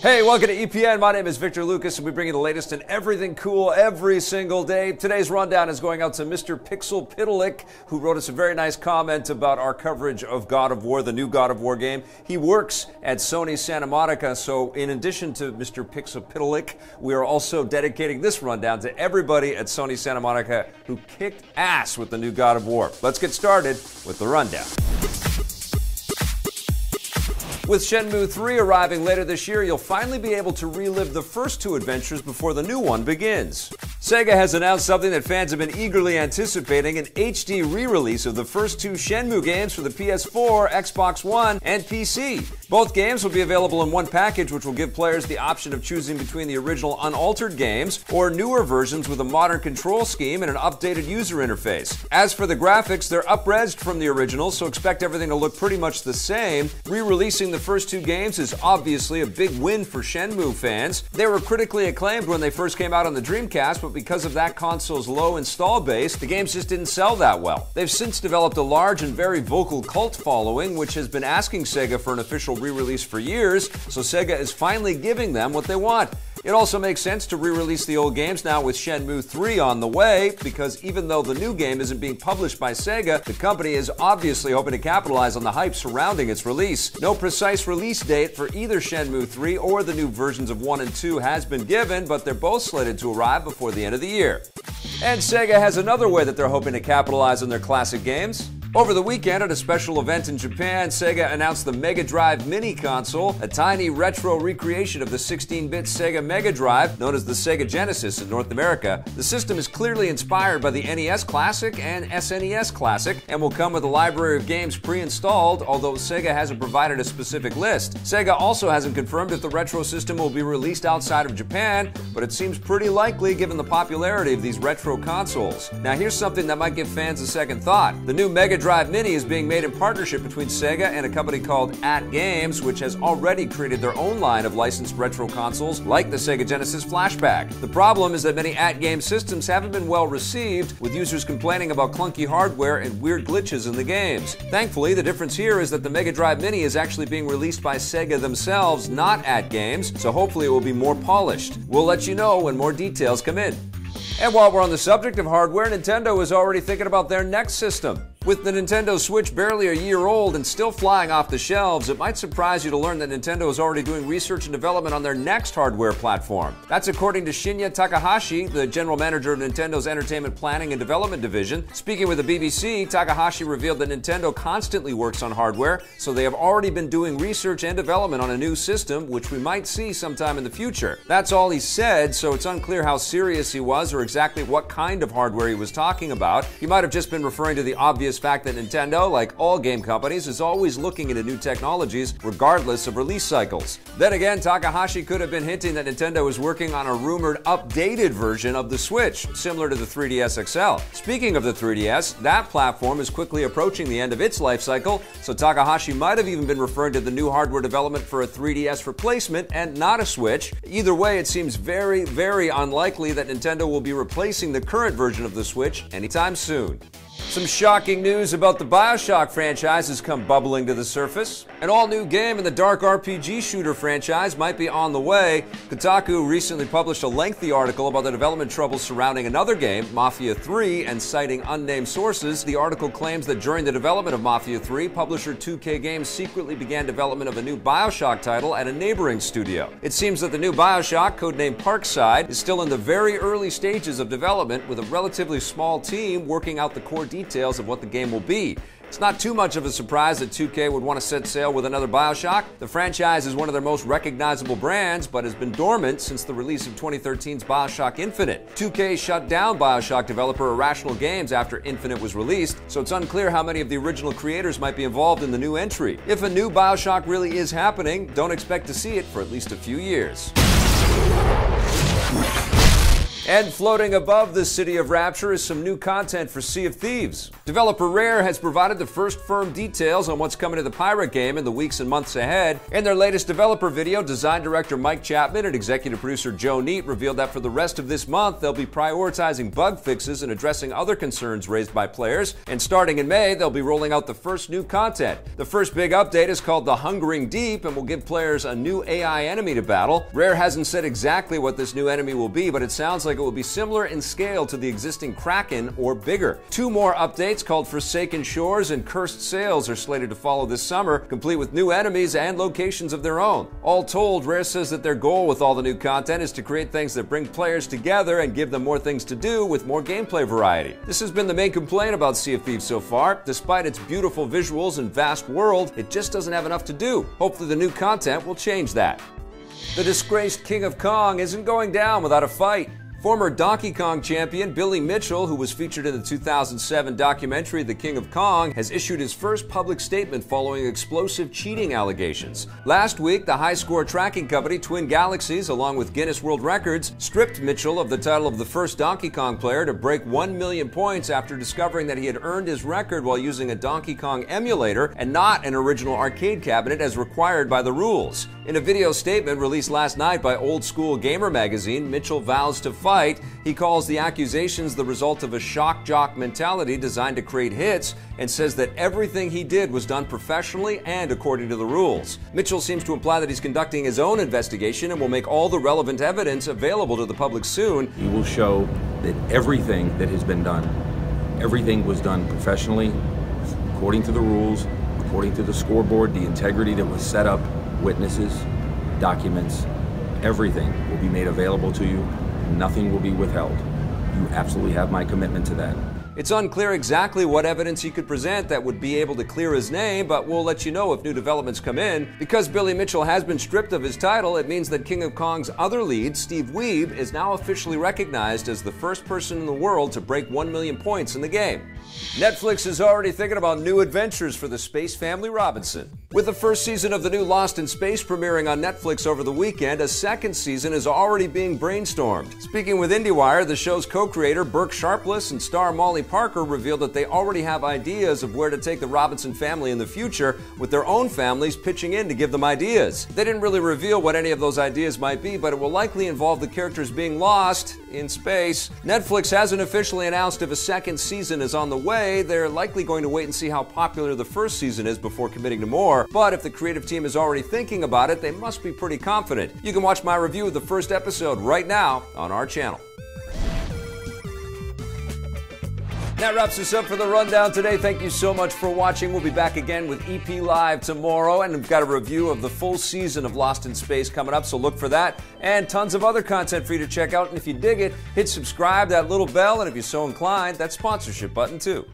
Hey, welcome to EPN. My name is Victor Lucas, and we bring you the latest in everything cool every single day. Today's rundown is going out to Mr. Pixel Pitalik, who wrote us a very nice comment about our coverage of God of War, the new God of War game. He works at Sony Santa Monica, so in addition to Mr. Pixel Pitalik, we are also dedicating this rundown to everybody at Sony Santa Monica who kicked ass with the new God of War. Let's get started with the rundown. With Shenmue 3 arriving later this year, you'll finally be able to relive the first two adventures before the new one begins. Sega has announced something that fans have been eagerly anticipating, an HD re-release of the first two Shenmue games for the PS4, Xbox One, and PC. Both games will be available in one package, which will give players the option of choosing between the original unaltered games or newer versions with a modern control scheme and an updated user interface. As for the graphics, they're up-resed from the originals, so expect everything to look pretty much the same. Re-releasing the first two games is obviously a big win for Shenmue fans. They were critically acclaimed when they first came out on the Dreamcast, but because of that console's low install base, the games just didn't sell that well. They've since developed a large and very vocal cult following, which has been asking Sega for an official re-release for years, so Sega is finally giving them what they want. It also makes sense to re-release the old games now with Shenmue 3 on the way, because even though the new game isn't being published by Sega, the company is obviously hoping to capitalize on the hype surrounding its release. No precise release date for either Shenmue 3 or the new versions of 1 and 2 has been given, but they're both slated to arrive before the end of the year. And Sega has another way that they're hoping to capitalize on their classic games. Over the weekend, at a special event in Japan, Sega announced the Mega Drive Mini console, a tiny retro recreation of the 16-bit Sega Mega Drive, known as the Sega Genesis in North America. The system is clearly inspired by the NES Classic and SNES Classic, and will come with a library of games pre-installed, although Sega hasn't provided a specific list. Sega also hasn't confirmed if the retro system will be released outside of Japan, but it seems pretty likely given the popularity of these retro consoles. Now here's something that might give fans a second thought. The new Mega Drive Mini is being made in partnership between Sega and a company called At Games, which has already created their own line of licensed retro consoles like the Sega Genesis Flashback. The problem is that many At Games systems haven't been well received, with users complaining about clunky hardware and weird glitches in the games. Thankfully, the difference here is that the Mega Drive Mini is actually being released by Sega themselves, not At Games, so hopefully it will be more polished. We'll let you know when more details come in. And while we're on the subject of hardware, Nintendo is already thinking about their next system. With the Nintendo Switch barely a year old and still flying off the shelves, it might surprise you to learn that Nintendo is already doing research and development on their next hardware platform. That's according to Shinya Takahashi, the general manager of Nintendo's Entertainment Planning and Development Division. Speaking with the BBC, Takahashi revealed that Nintendo constantly works on hardware, so they have already been doing research and development on a new system, which we might see sometime in the future. That's all he said, so it's unclear how serious he was or exactly what kind of hardware he was talking about. He might have just been referring to the obvious fact that Nintendo, like all game companies, is always looking into new technologies regardless of release cycles. Then again, Takahashi could have been hinting that Nintendo is working on a rumored updated version of the Switch, similar to the 3DS XL. Speaking of the 3DS, that platform is quickly approaching the end of its life cycle, so Takahashi might have even been referring to the new hardware development for a 3DS replacement and not a Switch. Either way, it seems very, very unlikely that Nintendo will be replacing the current version of the Switch anytime soon. Some shocking news about the BioShock franchise has come bubbling to the surface. An all-new game in the dark RPG shooter franchise might be on the way. Kotaku recently published a lengthy article about the development troubles surrounding another game, Mafia 3, and citing unnamed sources, the article claims that during the development of Mafia 3, publisher 2K Games secretly began development of a new BioShock title at a neighboring studio. It seems that the new BioShock, codenamed Parkside, is still in the very early stages of development, with a relatively small team working out the core details of what the game will be. It's not too much of a surprise that 2K would want to set sail with another BioShock. The franchise is one of their most recognizable brands, but has been dormant since the release of 2013's BioShock Infinite. 2K shut down BioShock developer Irrational Games after Infinite was released, so it's unclear how many of the original creators might be involved in the new entry. If a new BioShock really is happening, don't expect to see it for at least a few years. And floating above the City of Rapture is some new content for Sea of Thieves. Developer Rare has provided the first firm details on what's coming to the pirate game in the weeks and months ahead. In their latest developer video, design director Mike Chapman and executive producer Joe Neate revealed that for the rest of this month, they'll be prioritizing bug fixes and addressing other concerns raised by players. And starting in May, they'll be rolling out the first new content. The first big update is called the Hungering Deep and will give players a new AI enemy to battle. Rare hasn't said exactly what this new enemy will be, but it sounds like it will be similar in scale to the existing Kraken or bigger. Two more updates called Forsaken Shores and Cursed Sails are slated to follow this summer, complete with new enemies and locations of their own. All told, Rare says that their goal with all the new content is to create things that bring players together and give them more things to do with more gameplay variety. This has been the main complaint about Sea of Thieves so far. Despite its beautiful visuals and vast world, it just doesn't have enough to do. Hopefully the new content will change that. The disgraced King of Kong isn't going down without a fight. Former Donkey Kong champion Billy Mitchell, who was featured in the 2007 documentary The King of Kong, has issued his first public statement following explosive cheating allegations. Last week, the high-score tracking company Twin Galaxies, along with Guinness World Records, stripped Mitchell of the title of the first Donkey Kong player to break 1 million points after discovering that he had earned his record while using a Donkey Kong emulator and not an original arcade cabinet as required by the rules. In a video statement released last night by Old School Gamer magazine, Mitchell vows to fight. He calls the accusations the result of a shock jock mentality designed to create hits and says that everything he did was done professionally and according to the rules. Mitchell seems to imply that he's conducting his own investigation and will make all the relevant evidence available to the public soon. He will show that everything that has been done, everything was done professionally, according to the rules, according to the scoreboard, the integrity that was set up, witnesses, documents, everything will be made available to you. Nothing will be withheld. You absolutely have my commitment to that. It's unclear exactly what evidence he could present that would be able to clear his name, but we'll let you know if new developments come in. Because Billy Mitchell has been stripped of his title, it means that King of Kong's other lead, Steve Wiebe, is now officially recognized as the first person in the world to break 1 million points in the game. Netflix is already thinking about new adventures for the Space Family Robinson. With the first season of the new Lost in Space premiering on Netflix over the weekend, a second season is already being brainstormed. Speaking with IndieWire, the show's co-creator Burke Sharpless and star Molly Parker revealed that they already have ideas of where to take the Robinson family in the future, with their own families pitching in to give them ideas. They didn't really reveal what any of those ideas might be, but it will likely involve the characters being lost in space. Netflix hasn't officially announced if a second season is on the way. They're likely going to wait and see how popular the first season is before committing to more. But if the creative team is already thinking about it, they must be pretty confident. You can watch my review of the first episode right now on our channel. That wraps us up for the rundown today. Thank you so much for watching. We'll be back again with EP Live tomorrow, and we've got a review of the full season of Lost in Space coming up, so look for that, and tons of other content for you to check out. And if you dig it, hit subscribe, that little bell, and if you're so inclined, that sponsorship button too.